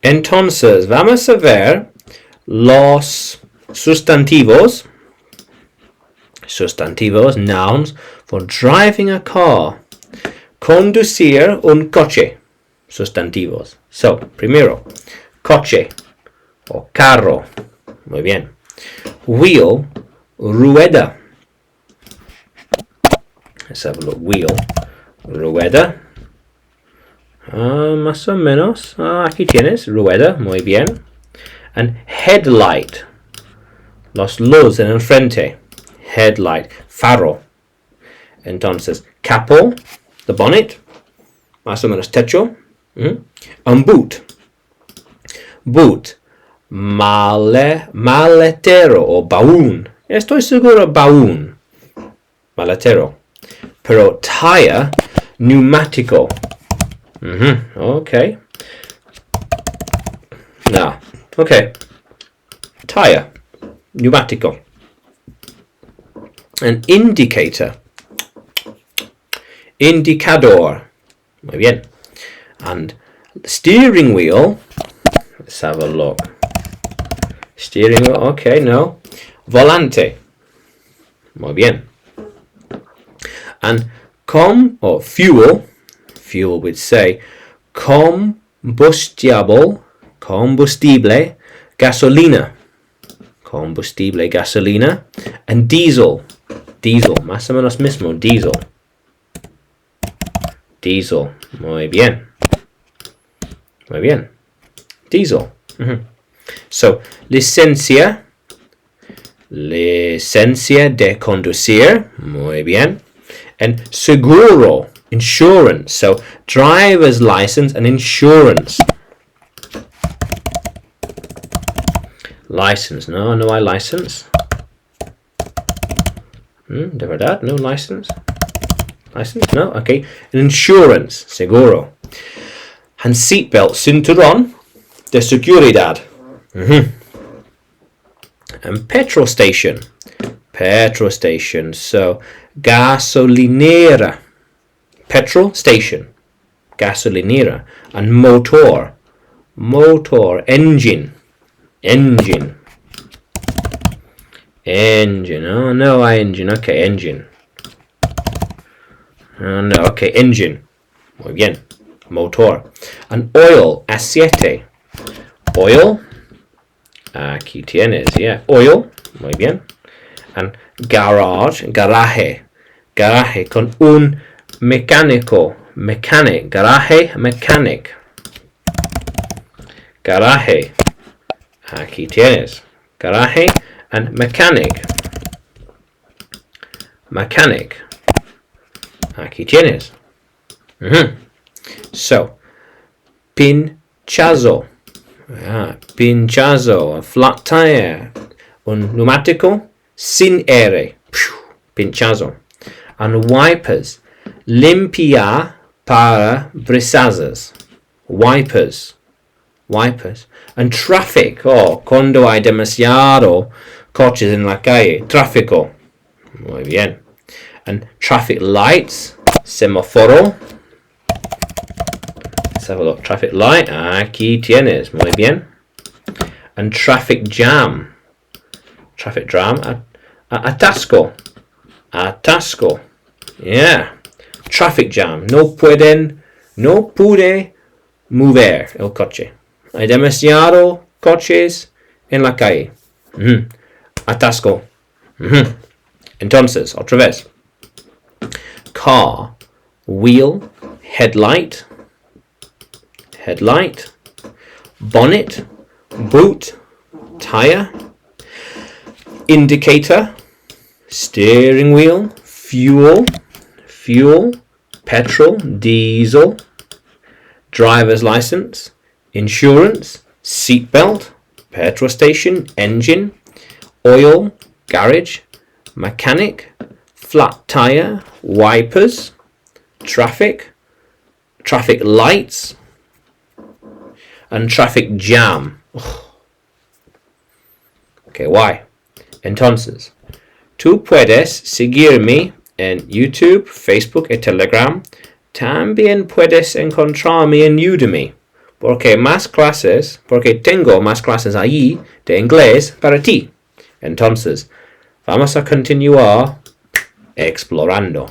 Entonces, vamos a ver los sustantivos, nouns, for driving a car. Conducir un coche, sustantivos. So, primero, coche o carro. Muy bien. Wheel, rueda. Let's have a look. Wheel, rueda. Más o menos. Aquí tienes, rueda. Muy bien. And headlight. Los luz en el frente. Headlight, faro. Entonces, capo, the bonnet. Más o menos techo. Un boot. Boot. Maletero o baúl. Estoy seguro baúl. Maletero. Pero tyre, neumático. Okay. No. Okay. Tyre, neumático. An indicator. Indicador. Muy bien. And steering wheel. Let's have a look. Steering wheel. Okay, no. Volante. Muy bien. And fuel would say combustible, gasolina. Combustible, gasolina. And diesel. Más o menos mismo, diesel. Muy bien. Diesel. So, licencia de conducir. Muy bien. And seguro, insurance. So, driver's license and insurance. License. No hay license. De verdad, no license. License? No? Okay. And insurance, seguro. And seatbelt, cinturón de seguridad. And petrol station. So, gasolinera. Petrol station. Gasolinera. And motor. Engine. Oh, no engine. Okay, engine. No, okay, engine. Muy bien. Motor. And oil, aceite. Oil. Aquí tienes, yeah. Oil. Muy bien. And garaje. Con un mecánico. Garaje, mechanic. Garaje. Aquí tienes. Garaje and mechanic. Aquí tienes. So, pinchazo. Pinchazo, a flat tire. Un neumático sin aire. Pinchazo. And wipers. Limpia para brisazas. Wipers. And traffic. Cuando hay demasiado coches en la calle. Tráfico. Muy bien. And traffic lights. Semáforo. Let's have a look. Traffic light. Aquí tienes. Muy bien. And traffic jam. Atasco. Yeah. Traffic jam. No pude mover el coche. Hay demasiado coches en la calle. Atasco. Entonces, otra vez. Car, wheel, headlight, bonnet, boot, tyre, indicator, steering wheel, fuel, petrol, diesel, driver's license, insurance, seatbelt, petrol station, engine, oil, garage, mechanic, flat tire, wipers, traffic lights, and traffic jam. Okay, why? Entonces, tú puedes seguirme en YouTube, Facebook y Telegram. También puedes encontrarme en Udemy. porque tengo más clases allí de inglés para ti. Entonces, vamos a continuar explorando.